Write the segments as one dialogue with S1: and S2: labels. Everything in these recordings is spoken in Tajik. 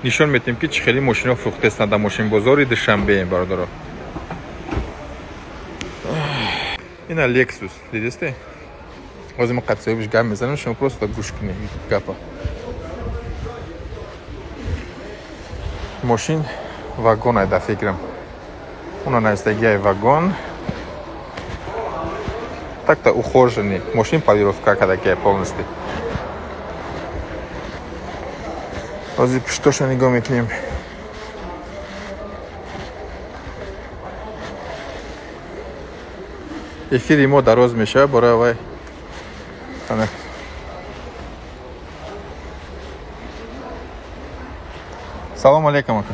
S1: нишон метем ки чӣ хеле мошино фурӯхтестанд дар мошинбозори душанбе бародаро. ина Lexus дидисте. ҳозир мо қатъсоҳибаш гап мезанам, шумо просто гӯш кунед гапа. Мошин вагон ай да фикрам. Уна наистагиай вагон. Так-то ухоженный. Мошин полировка кадакия полностью. Ҳозир пиштошо нигоҳ мекунем. Эфири мо дароз мешавад бораи вай. Салом алейкум ака.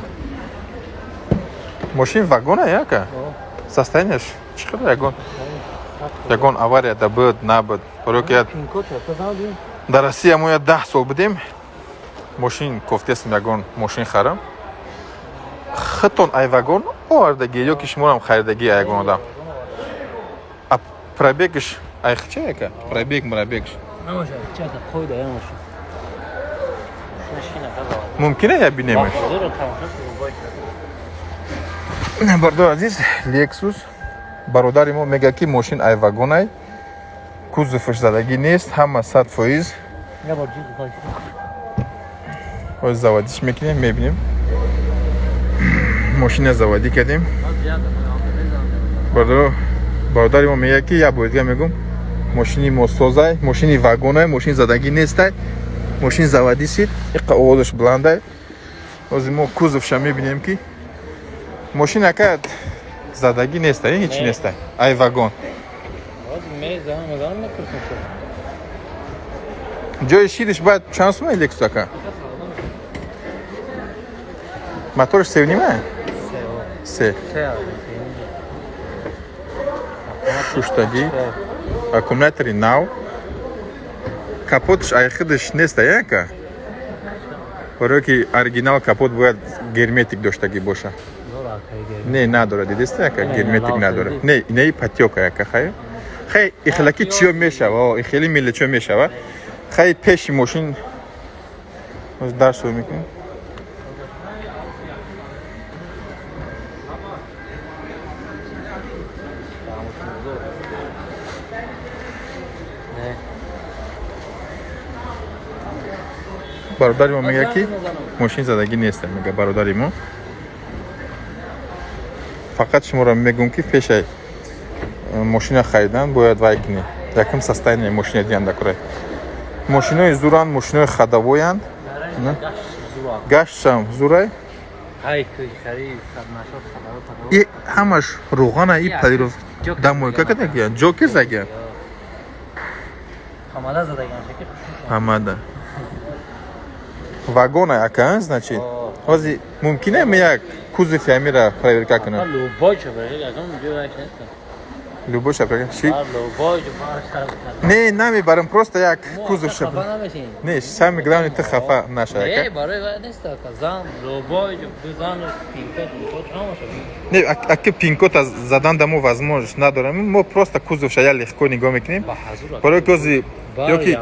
S1: Мошин вагона яка? Состояниеш чӣ хел ягон? Ягон аварияда буд, набуд. Бароки дар Россия мо 10 сол будем. Мошин кофтестам ягон мошин харам. Хитон ай вагон овардаги ёки шуморам харидаги ягон одам. А пробегиш ай хича яка? Пробегш.
S2: Намоша, чака қойда ямоша.
S1: Мумкина я бинемеш? Бардор азиз, Lexus бародари мо мега ки мошин ай вагонай. Кузовш задаги нест, ҳама 100%. Ҳозир заводиш мекунем, мебинем. Мошина заводӣ кардем. Бародари мо мега ки як боидга мегум мошини мо созай, мошини вагонай, мошин задагӣ нестай. Мошин заводӣ шид, иққа овозаш бландай. Ҳозир мо кузовша мебинем ки мошин ака задагӣ нестай, ҳеҷ нестай. Ай вагон. ҷои шидиш бояд чанд сум Lexus ака? Моториш севнима? Се. Шуштагӣ. Аккумулятори нав. Капотиш айхидиш неста яка? Барои ки оригинал капот бояд герметик доштагӣ боша. Не, надора, дидиста яка? Герметик надора. Не, инаи патёка яка хай. Хай ихлаки чиё мешава, ихели милли чиё мешава. Хай пеши мошин дарс мекунем. бародари мо мега ки мошин задагӣ нест, мега бародари мо. Фақат шуморо мегӯм ки пешай мошина харидан бояд вай кунӣ. Якам состояние мошина дианда курай. Мошинои зуранд, мошинои ходовоянд. Гаштам зурай. И ҳамаш руғана и полиров дамойка кадагия. Ҷокер загия.
S2: Ҳамада задагиан шакил.
S1: Ҳамада. Вагона ака, значит. Ҳозир мумкина як кузов ямира проверка кунам.
S2: Любой проверка, агам ҷояш нест.
S1: Любой проверка. Чи?
S2: Любой
S1: Не, намебарам, просто як кузов шаб. Не, самое главное ты хафа наша.
S2: Не, барои ва нест ака. Зан, любой зан пин-код, ҳамаша.
S1: Не, аки пин-код задан дамо возможность надорам. Мо просто кузов шая легко нигоҳ мекунем. Барои ки ҳозир ёки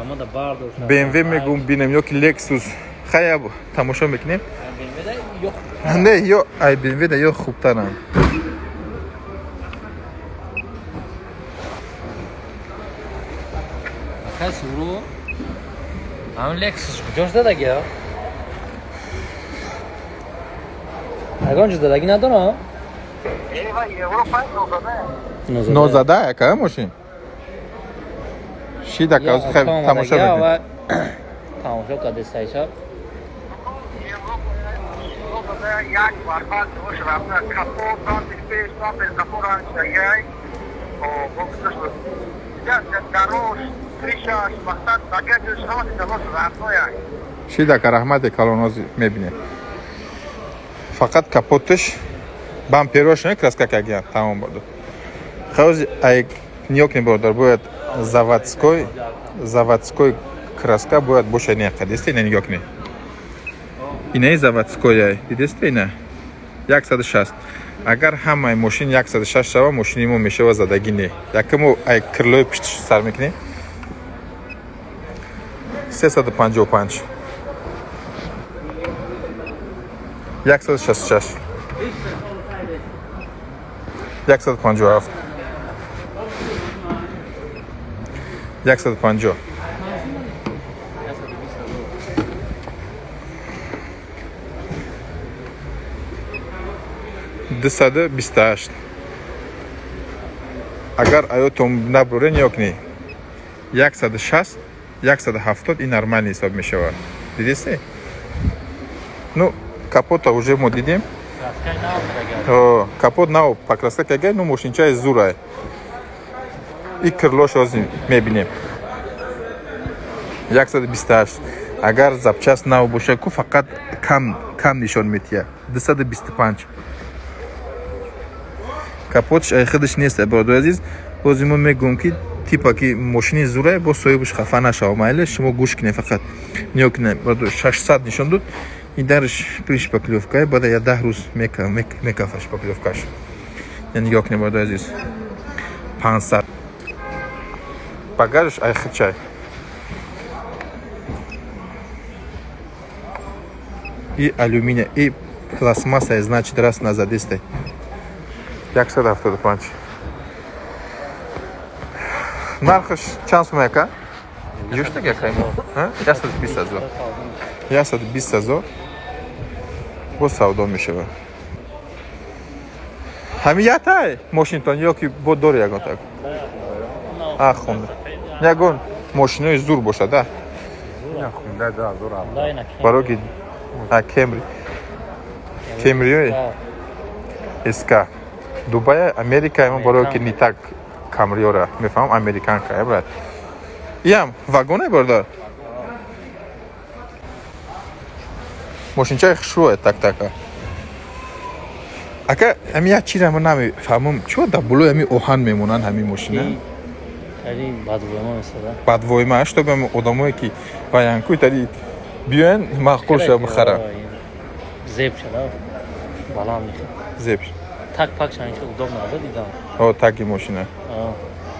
S1: BMW мегум бинем, ёки Lexus хая тамошо мекунем. Не, ё ай BMW да ё хубтарам.
S2: Касуру ам Lexus куҷош дадагия? Агон ҷо дадаги надорам?
S1: Нозада яка мошин? Ши дака ҳозир хай тамошо мекунем.
S2: Тамошо кадестайша.
S3: Jak barwal już rawna kapot, ty stopy zaporan się o boksy. Ja darosz, krzyżasz, masat, takie już chodzi do was rawno jak.
S1: Ши дака раҳмате калоноз мебинем. Фақат капотиш бамперош не краска кагия тамом буд. Ҳозир ай нёкне бодар бояд заводской краска бояд боша не қадисте не нёкне. Инаи заводскоя, дидесте ина 160. Агар ҳамаи мошин 160 шава, мошини мо мешава задагӣ не. Якамо ай крилои пиштиш сар мекунем. 355. 166 157 150 228 اگر ایوتون نبره نیوکنی 160 170 این нормальный حساب میشه دیدیسته ну капота уже мы дидим капот нав покраска кага ну машинча зурай и крылош озим мебинем 128 агар запчаст нав боша ку фақат кам нишон метия 225 капотш айхидш нест бродо азиз бози мо мегум ки типа ки машини зурай бо соҳибаш хафа нашава майли шумо гӯш кине фақат ниё кине бродо 600 нишон дод и дарш при шпаклёвкае бада я 10 рӯз мекафа шпаклёвкаш я нигоҳ кине бродо азиз 500 багажш айхидчай и алюминия и пластмасса значит раз назадистай 175 нархш чанд сум яка ҷӯштаг якаймо 120 000 бо савдо мешава ҳами ятай мошинтон ё ки бо дори ягон так хунда ягон мошинои зур бошада баро ки кемриёи ска дубай америка мо баро ки не так камриёра мефаҳмам американка брат иам вагоне бордор мошинчаи хушрӯе так-така ака ами як чиз ама намефаҳмам чо дар болои ами оҳан мемонанд ҳамин мошина бадвойма чтобы ами одамое ки ваянкӯи тари биёян маъқул шуда бихарам
S2: зеб шуда баланд мехоҳ
S1: зеб
S2: так пакшанича удобно аст дидам
S1: таги мошина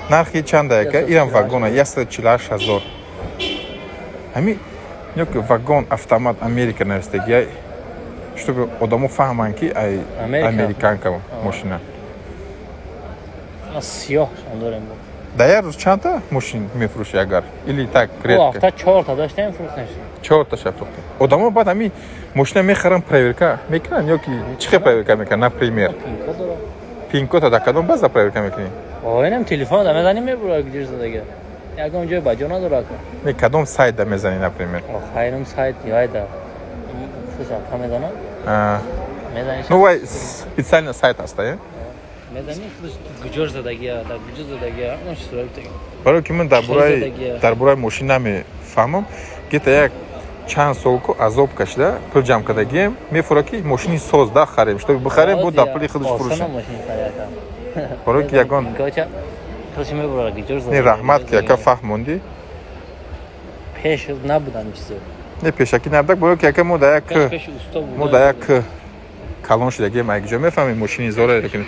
S1: нархи чанда яка ирам вагона 148 000 ҳами ёк вагон автомат америка навистагия чтобы одамо фаҳманд ки ай американка мошина
S2: сиёҳшон дорем
S1: дар як рӯз чанда мошин мефурӯши агар или так редко
S2: 4 та доштем фурӯхтем
S1: 4 та шафрохта одамо баъд ами мошина мехарам проверка мекунанд ё ки чӣ хел проверка мекунанд например пин-кода дар кадом база проверка мекунӣ
S2: оинам телефон да мезанӣ мебурад гуҷир задага ягон ҷой ба ҷо надорад
S1: не кадом сайт да мезанӣ например
S2: хайрам сайт яйда фушака мезанам мезанӣ
S1: ну вай специально сайт аста
S2: мезанӣ гуҷор задагия да гуҷор задагия ҳамон чиз сурабитаг
S1: барои ки ман дар бораи мошин намефаҳмам гета як чанд солку азоб кашида пул ҷамъ кардагием мефурад ки мошини соз да харем чтобы бихарем бо дар пули худаш фурӯшем барои ки ягон не раҳмат ки яка фаҳмондӣ
S2: пеш набудам чизо
S1: не пешакӣ набудаг барои ки яка мо дар як калон шудагием як ҷо мефаҳмем мошини зора лекин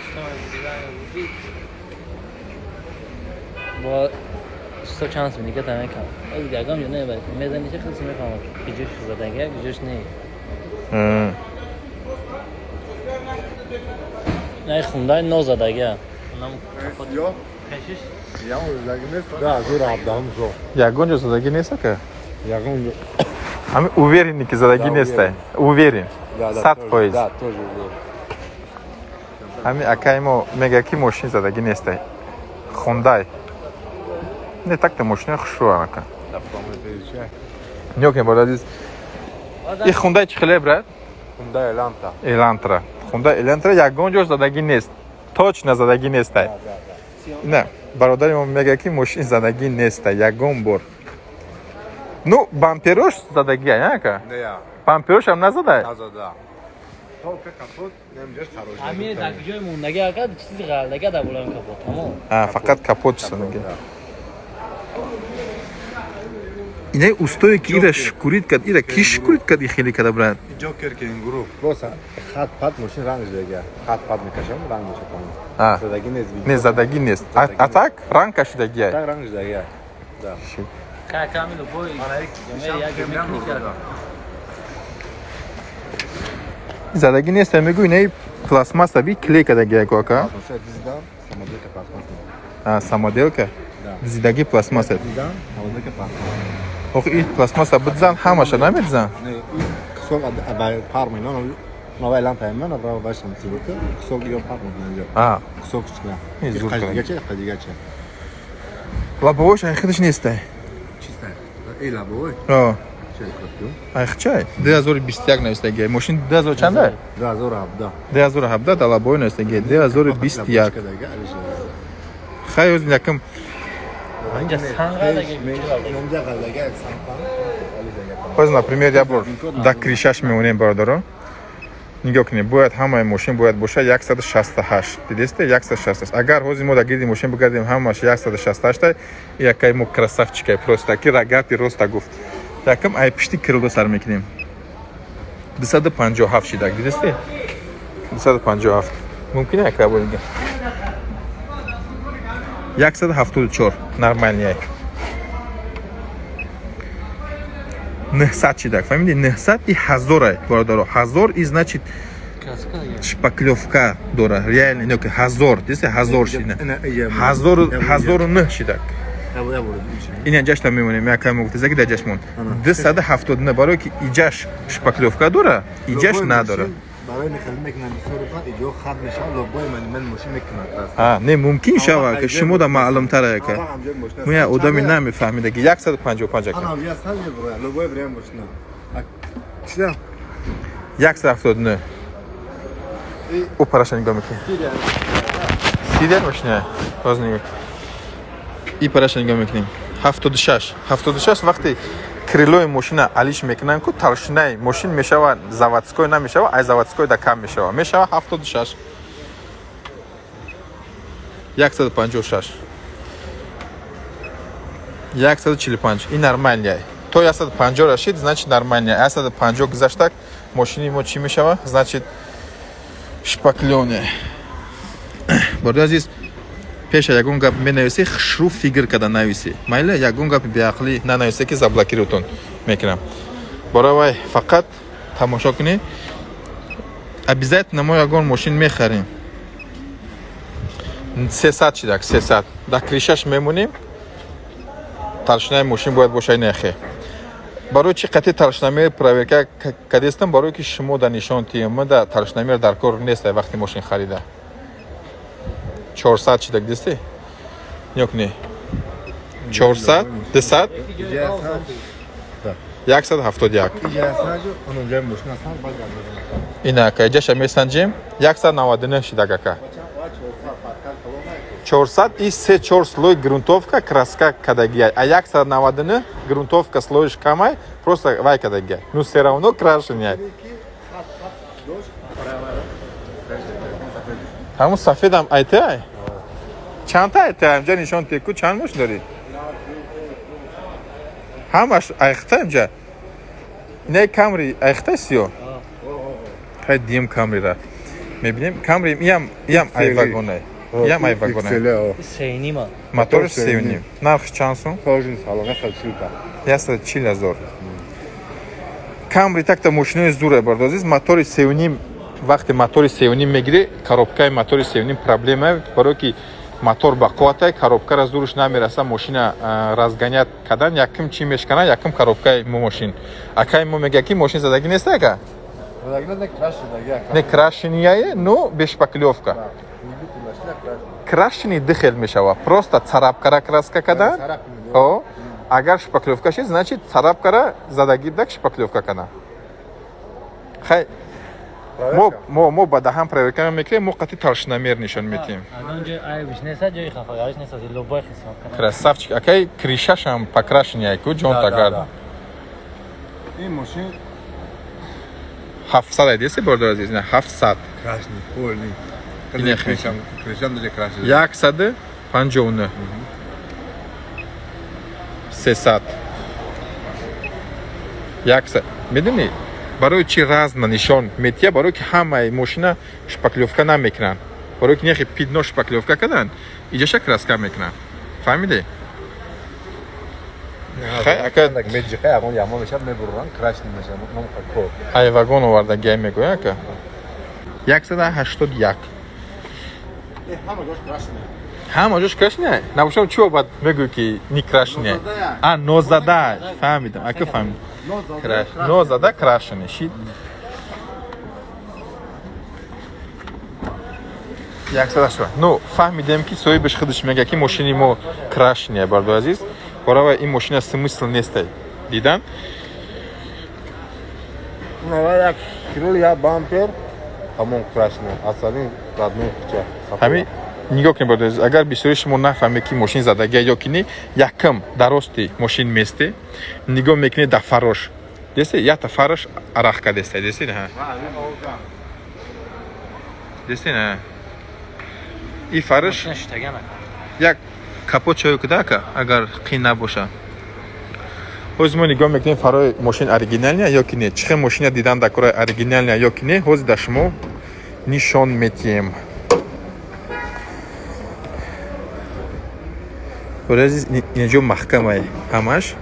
S2: با 100 چانس میگه تا نکام از دیگه هم نه باید میزنی چه خیلی میفهمم گیجش زدنگه گیجش نه نه خوندای نو زدگه اونم
S4: یا
S2: پشش
S4: یا زدگی نیست да зур абдам зо
S1: ягон ҷо задагӣ нест ака
S4: ягон
S1: ҳами уверенӣ ки задагӣ нестай уверен 100%.
S4: да тоже
S1: ҳами акаи мо мега ки мошин задагӣ нестай хундай не так-то мошина хушрӯан ака нё ки бод азиз и хундай чӣ хеле брат
S4: хундай
S1: элантра хундай элантра ягон ҷо задагӣ нест точно задагӣ нестай не бародари мо мега ки мошин задагӣ нестай ягон бор ну бамперош задагия яка бамперошам назадай
S2: ами так ҷой мондагӣ ака чизи ғалдага да булам капот тамом
S1: фақат капот санаги инаи устое ки ира шукурид кард ира ки шукурид кард хеле када брат
S4: ҷокер ки ин гурӯҳ боса хат пат мошин ранг шудагия хат пат мекашам ранг мешакам задагӣ нест
S1: не задагӣ нест атак ранг кашидагия
S4: так ранг шудагия да
S2: камило бой як механик
S1: задагӣ нест мегӯй не пластмассави клейкадаги як ока
S4: Mesela diziden samadilka patlasın.
S1: самоделка дизидаги пластмасса
S4: Diziden samadilka patlasın.
S1: ох ин пластмасса бидзан ҳамаша намедизан
S4: Ne, kısok aday parmayın onu novaylan tayman ama başlam sivukı kısok yok parmayın diyor. Kısok çıkıyor.
S1: İyi, zor kalın.
S4: Geçer hadi geçer.
S1: лабовош айхидаш нестай
S4: Чисто. Эй лабой. Şey koyuyor.
S1: айхчай 2021 навистаги мошин 2000 чанда
S4: Да, зор abda.
S1: 2017 да лабой навистаги 2021 хай оз яким
S2: Bence Sangra'daki
S1: оз например я бор да кришаш меонем бародаро нигоҳ кунед бояд ҳамаи мошин бояд боша 168 дидесте 168 агар ҳозир мо да гирди мошин бигардем ҳамаш 168 якай мо красавчикай просто ки рагати роста гуфт яким ай пишти крилдо сар мекунем 257 шидак дидесте 257 мумкина якай боига 174 нормальный 900 шидак фаҳмиди 900 и 1000 бародаро 1000 и значит шпаклёвка дора реально не 1000 десе 1000 шидак 1009 шидак ин ҷашта мемонем якай мо гуфтезаки да ҷашмон 270 барои ки иҷаш шпаклёвка дора иҷаш надора
S4: برای نخدمت کنم بسیار بعد ایجا خط میشه لابای من ماشین میکنم
S1: не мумкин шава ки шумо да маълумтара яка мо я одами намефаҳмида ки 155 ака
S4: анам я сам бро лабой брем машина чида
S1: 179 операшн нигоҳ мекунем сидер машина озни и парашн нигоҳ мекунем 76 вақте крилои мошина алиш мекунанд ку талшинаи мошин мешава заводской намешава ай заводской да кам мешава 76 156 145 ин нормальный то 150 рашид значит нормальный 150 гузаштак мошини мо чӣ мешава значит шпаклёне борди азиз пеша ягон гап менависи хушру фикр када нависи майли ягон гапи беақлӣ нанависе ки заблокируутон мекунам боравай фақат тамошо кунед обязательно мо ягон мошин мехарем 300 шидак 300 да кришаш мемонем талшинаи мошин бояд бошад нехе барои чи қати талшинамер проверка кадестам барои ки шумо да нишон тиёма да талшинамер дар кор нест вақти мошин харида 400 шидак десте ёк не 400 200 171 инака ҷаша месанҷем 199 шидак ака 400 и 3-4 слой грунтовка краска кадагия а 199 грунтовка слоиш камай просто вай кадагия ну все равно крашеняй ҳамун сафедам айтаай чандта айтаем ҷа нишон теку чанд мош дорӣ ҳамаш айхтаем ҷа инаи камри айхтаст ё хай дим камрира мебинем камри иям айвагонай иям айвагонай
S2: Сейнима
S1: мотори севним нархи чанд сум 140 000 камри такта мошинои зуре бардозиз мотори севним вақте мотори севним мегири коробкаи мотори севним проблема барои ки мотор ба қувватай коробкара зурш намераса мошина разгонят кадан яким чӣ мешканад яким коробкаи мошин акаи мо мегӯяд ки мошин задагӣ нест ака не крашения но бешпаклёвка крашени дихел мешава просто царапкара краска кадан агар шпаклёвка шид значит царапкара задагӣ дак шпаклёвка кана хай мо ба даҳан проверка мекунем мо қати талшинамер нишон метиҳем красавчик акай кришашам покрашеняй ку ҷонтагард
S4: ин мошин
S1: 700 айдеси бордор азиз 700
S4: крашни полни
S1: ине
S4: кришам даҷа крашни
S1: 159 300 100 медонӣ барои чи разна нишон метия барои ки ҳамаи мошина шпаклёвка намекунанд барои ки нехи пидно шпаклёвка карданд иҷаша краска мекунанд фаҳмиде хай ака
S4: меджихай агон ямон мешад мебурран крашни мешад
S1: айвагон овардагиай мегӯяд ака 181.
S4: همه جاش کراشنه
S1: همه جاش کراشنه نباشم چی باید بگو که نی کراشنه نوزده فهمیدم اگه فهمیدم نوزده کراشنه شید 180. Ну, фаҳмидем ки соҳибаш худаш мега ки мошини мо крашния, бардо азиз. Барои ин мошина смысл нестай. Дидан?
S4: نوع یک کریل یا بامپر همون کراشنه اصلا رادمه کچه
S1: ҳами нигоҳ кунед бардо азиз. Агар бисёри шумо нафаҳмед ки мошин задагия ё ки не, якам дарости мошин месте, нигоҳ мекунед дар фарош. Деси, якта фарош арақ кадестай, деси не? Деси не? این فرش یک کپوت چایو کده که اگر قین نباشه حوز ما نگاه میکنیم فرای ماشین اوریجینال یا که نه چه ماشین دیدن در کارای اوریجینال یا که نه حوز در شما نشان میتیم برای اینجا محکمه همش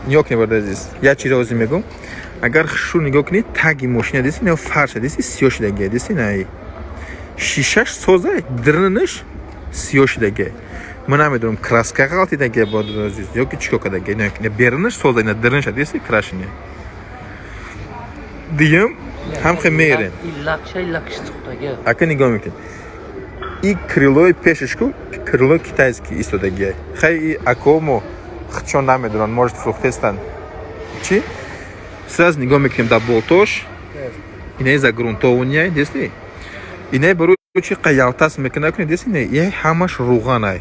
S1: نگاه کنید برای عزیز یه چیز روزی میگم اگر شو نگاه کنید تاگی ماشین دیسی نه فرش دیسی سیاه شده دیسی نه شیشش سوزه درنش سیاه شده من نمیدونم کراسکا غلطی دیگه بود عزیز یا که چیکار کرده نه برنش سوزه نه درنش دیسی کراشنه دیم هم خمیره
S2: لکش تختگه
S1: اگه نگاه میکنید این کریلوی پیشش کو کریلو کیتایسکی ایستادگی خیلی اکومو چون نمیدونن может فروختستن چی سراز نگاه میکنیم در болтош اینه загрунтование دیستی اینه برای چی قیالتاس میکنه کنید دیستی نه یه همش روغانه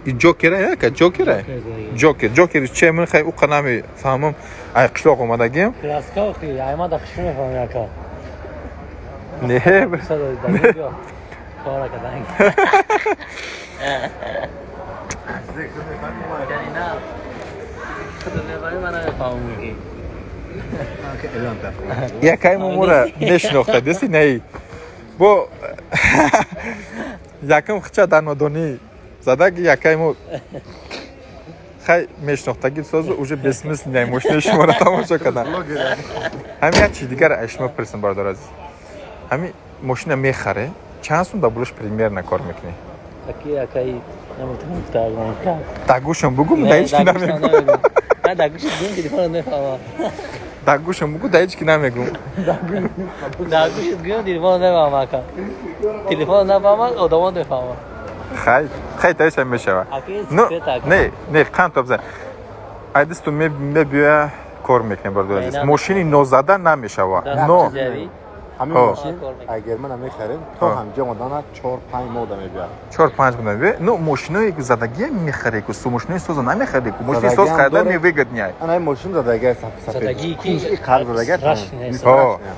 S1: این جوکره که جوکر چه من خیلی او قنامی فهمم ای قشلاق اومده گیم
S2: کراسکا خیلی ای ما دخشون میفهمی اکا
S1: نه
S2: کارا کدنگ یعنی نه خدا نبایی من نفهمم میگی
S1: یکای مورا نشناخته دیستی نه بو یکم خچه در ندانی زده که یکای مو خیلی میشناختگی سازو اوجه بسمس نیای مشنه شما را تماشا کردن همین یک چیز دیگر اشما پرسن بردار عزیز همین ماشین میخره چند سون دبلوش پریمیر نکار میکنی؟
S2: اکی نمیتونم تاگم
S1: تاگوشم بگو دایچ کی نمیگم
S2: من تاگوشم بگم تلفن نمیفهمم
S1: تاگوشم بگو دایچ کی نمیگم
S2: تاگوشم بگم تلفن نمیفهمم اکا تلفن نمیفهمم آدمان نمیفهمم
S1: خیلی تایش هم میشه نه قند تو بزن ایدست تو میبیه کار میکنه بردو عزیز ماشینی نوزده نمیشه و نو
S4: همین ماشین اگر من میخریم تو همجا مدانه 4-5 ماه میبیاد
S1: 4-5 ماه میبیاد نو ماشینایی که زدگی میخری که سو ماشینای سوز نمیخری که ماشین سوز خریدن میوگد نیای
S4: انا این ماشین زدگی
S2: زدگی کی
S4: کار زدگی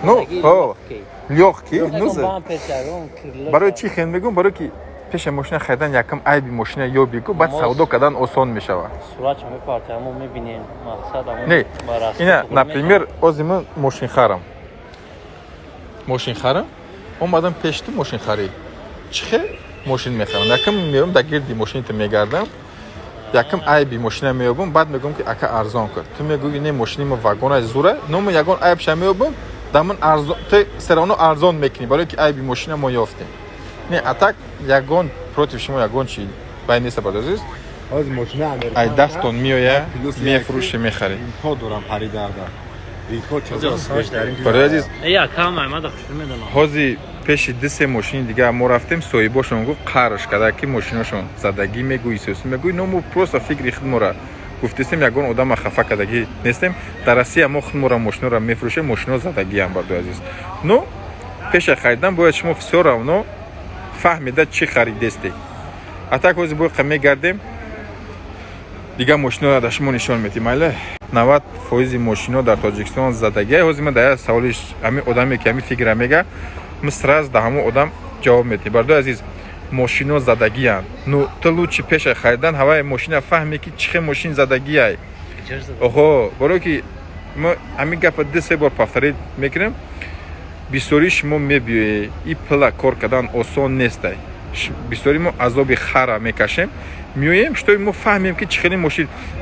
S1: نو لیوخ کی نوز
S2: بام پچارون
S1: برای چی خیلی میگم برای که پیش ماشین خریدن یکم عیبی ماشین یا بگو بعد سودا کردن آسان میشه
S2: سرعت میپارته همون میبینیم مقصد
S1: نه اینا نپریمیر ازم ماشین خرم اومدم پیشتی ماشین خرید چه ماشین میخرم یکم میرم در گردی ماشین تو میگردم یکم عیبی ماشین میابم بعد میگم که اکا ارزان کرد تو میگویی نه ماشین ما واگن زوره نو یگان عیب ش میابم دامن ارزان تو سرانو ارزان میکنی برای که عیبی ماشین ما یافتیم نه اتاک یگان پروتیف شما یگان چی باید نیست بردازیست
S4: از ماشین امریکا
S1: ای دستون میویه میفروشه میخری
S4: تا دورم خریدار
S1: برای عزیز
S2: یا کام ما دخش میدونم
S1: حاضی پیش دسته ماشین دیگه ما رفتیم صاحباشون گفت قرش کرده که ماشیناشون زدگی میگویی سوسی میگویی نو پروسا فکر خود مرا گفتیم یگان آدم خفه کردگی نیستیم در روسیه ما خود مرا ماشین را میفروشه ماشینا زدگی هم برای عزیز نو پیش خریدن باید شما فسیار اونو فهمیده چی خریدستی اتاک حاضی باید قمی گردیم دیگه ماشینا را داشتیم نشان میدیم ماله 90% ماشینا در تاجیکستان زدگی حاضی من در سوالش همین آدمی که همین فکر میگه مسترز ده همون آدم جواب میدی بردو عزیز ماشینا زدگی هست نو تلو چی پیش خریدن هوای ماشین فهمی که چه ماشین زدگی هست اوه برای که ما همین گفت 2-3 بار پفترید میکنیم بیسوری شما میبیوی این پلا کار کردن آسان نیسته بیسوری ما عذاب خره میکشیم میویم شتوی ما فهمیم که چخیلی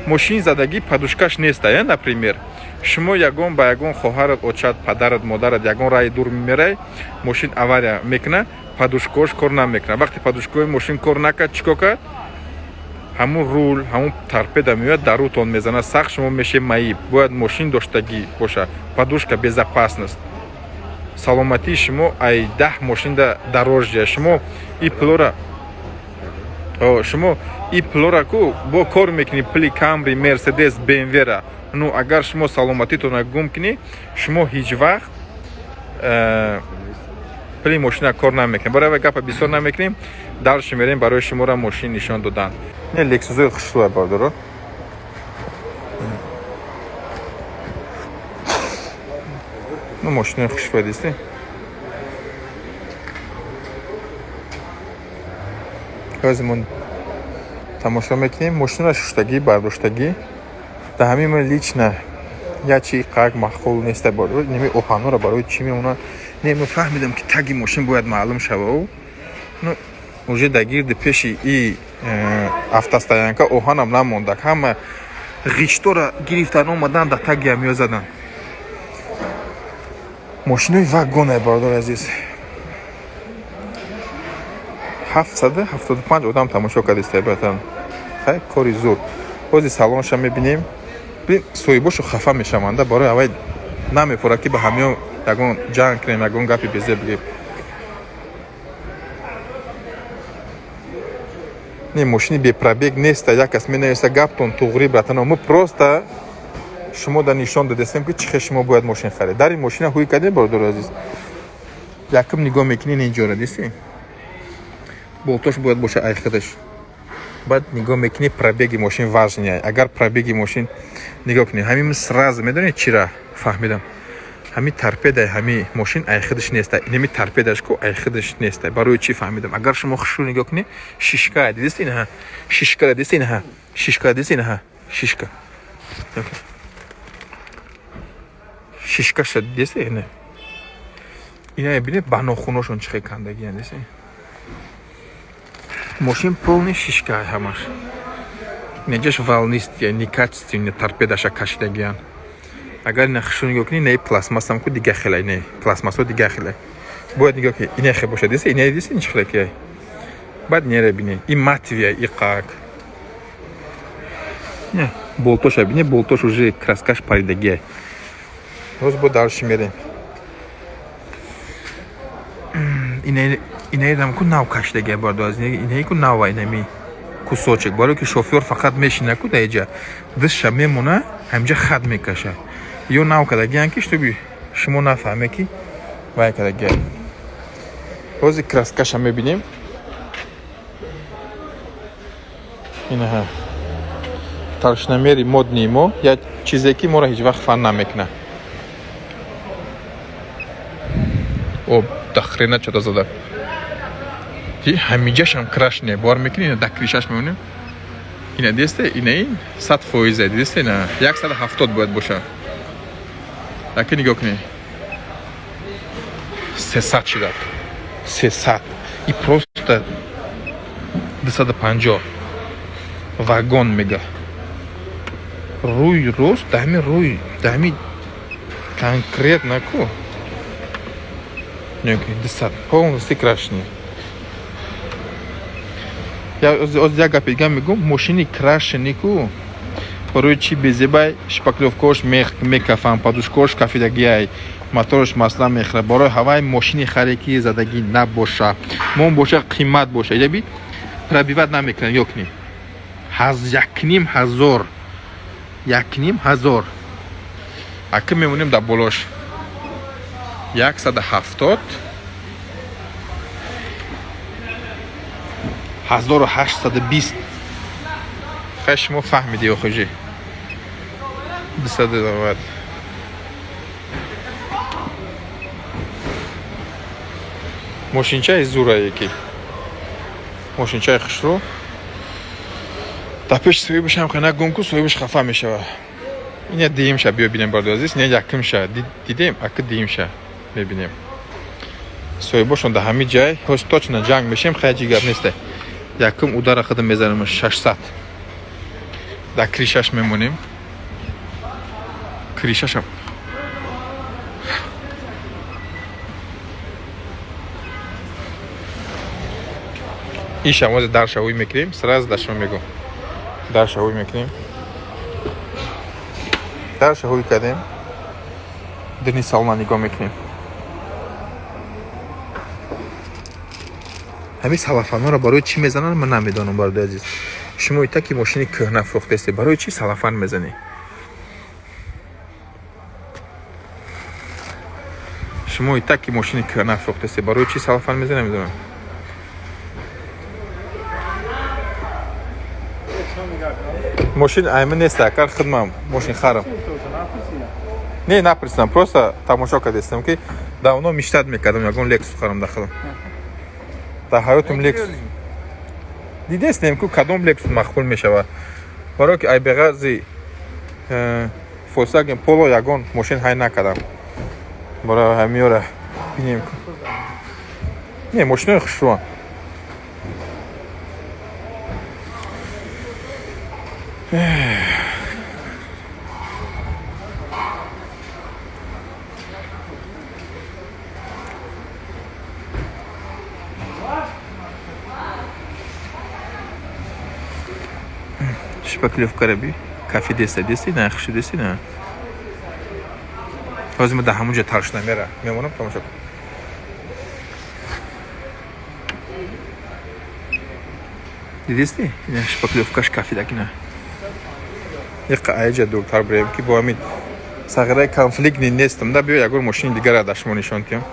S1: ماشین زدگی پدوشکش نیسته یا نپریمیر شما یگان با یگان خواهرت اوچت پدرت مادرت یگان رای دور میمیره ماشین авария میکنه پادوشکوش کار نمیکنه وقتی پادوشکوی ماشین کار نکرد چیکار کرد همون رول همون ترپیده میاد درونتون میزنه سخت شما میشه معیب باید ماشین داشتگی باشه подушка безопасность سلامتی شما ای 10 ماشین دروژه شما این پلورا شما این پلورا کو با کار میکنی پلی کامری مرسدس BMW را ну اگر شما سلامتیتون گم کنی شما هیچ وقت پلی ماشین کار نمیکنه برای گپ بسیار نمیکنیم دالش میریم برای شما را ماشین نشان دادن نه لکسوس خشلو باردارو ну ماشین خشلو دیستی حاضرمون تماشا میکنیم ماشین را ششتگی برداشتگی در همین من لیچنه یا چی قاق مخول نیست باردارو نمی اوپانو را برای چی میمونه نمیفهمیدم که تگ ماشین باید معلوم شوه ну уже дагирди пеши и автостоянка оҳанам намонда ҳама ғиштора гирифтан омадан да таги ҳам ёзадан мошинои вагоне бародар азиз 775 одам тамошо кардистебатан хай кори зур ҳозир салонша мебинем бин соҳибошо хафа мешаванда барои авай намепора ки ба ҳамё ягон ҷанг кунем ягон гапи безе бигем не мошини бепробег неста як кас менависа гаптон туғри братано мы просто шумо да нишон дадестем ки чихе шумо бояд мошин харед дар ин мошина ҳуи кардем бародар азиз якм нигоҳ мекунин инҷора дисти болтош бояд боша айхидаш баъд нигоҳ мекунӣ пробеги мошин важне агар пробеги мошин нигоҳ кунӣ ҳамин сразу медонед чира фаҳмидам ҳамин торпедаи ҳамин мошин айхидаш неста инами торпедаш ку айхидаш неста барои чӣ фаҳмидам агар шумо хушрӯ нигоҳ кунӣ шишка дидист инаҳа шишка дидист инаҳа шишка дидист инаҳа шишка шишка шад дидист ина ина бинед ба нохуношон чихе кандагиян дидист мошин полный шишка ҳамаш неҷаш валнист я некачественный торпедаша кашидагиян агар ина хушрӯ нигоҳ кунӣ инаи пластмассам ку дига хелай не пластмассо дига хелай бояд нигоҳ кунӣ ина хе боша дидист ина дидист ин чихелай кияй баъд нере бинӣ ин матвия и қак болтоша бинӣ болтош уже краскаш паридагияй роз бо дарши мерем инаидам ку нав кашидагия бардоаз инаи ку нава инами кусочек барои ки шофёр фақат мешина ку даиҷа дистша мемона ҳамҷа хат мекаша ё нав кардагиян ки шуби шумо нафаҳме ки вай кардагия рози краскаша мебинем инаҳа таршнамери модни мо як чизе ки моро ҳеҷ вақт фан намекуна об дахрена чада зада ки ҳамиҷашам крашне бор мекунӣ ина дакришаш мемонем ина дисте ина ин 100% дисте ина 170 бояд боша яке нигоҳ кунӣ 300 шидад 300 и просто 250 вагон мега руй рост дами руй дами конкретно ку не 200 полностью крашне я оз як гапи дига мегӯм мошини крашени ку барои чӣ безебай шпаклёвкош мекафан подушкош кафидагияй моторш масла мехӯрад барои ҳавай мошини харе ки задагӣ набоша мон боша қимат боша идаби пробиват намекунад ё кунӣ 1500 ака мемонем дар болош 170 1820 хай шумо фаҳмиди охӯҷӣ 290 мошинчаи зурае ки мошинчаи хушрӯ дар пеши соҳибашам хана гум ку соҳибаш хафа мешава ина диимша биё бинем барои азиз ина якимша дидем ака диимша мебинем соҳибошон дар ҳамин ҷай ҳоз точно ҷанг мешем хайҷи гап неста яким удара хада мезанем 600 дар кришаш мемонем кришашам ин шамози дар шавӣ мекунем сразу дар шумо мегӯм дар шавӣ мекунем дар шавӣ кардем дини салона нигоҳ мекунем ҳамин салафанҳоро барои чӣ мезананд ман намедонам бародари азиз шумо ита ки мошини кӯҳна фурӯхтаистед барои чӣ салафан мезанед шумо ита ки мошини кӯҳна фурӯхтаистед барои чӣ салафан мезанед намедонам мошин айми нест акар хидмам мошин харам не напресидам просто тамошо кардастам ки давно мечтад мекардам ягон лексус харам дахилам дар ҳаётам лексус дидестем ку кадом лексус мақбул мешавад баро ки айбеғази Volkswagen Polo ягон мошин ҳай накардам барои ҳамиёра бинем не мошинои хушрӯан шпаклевка раби кафе дести на хуши дести на ҳозир ма дар ҳамон ҷо тарш намера мемонам тамошо кун дидести ина шпаклевкаш кафе дакина иқа айҷа дуртар бирем ки бо ҳамин сағираи конфликтни нестам да биё ягон мошини дигара дар шумо нишон диҳам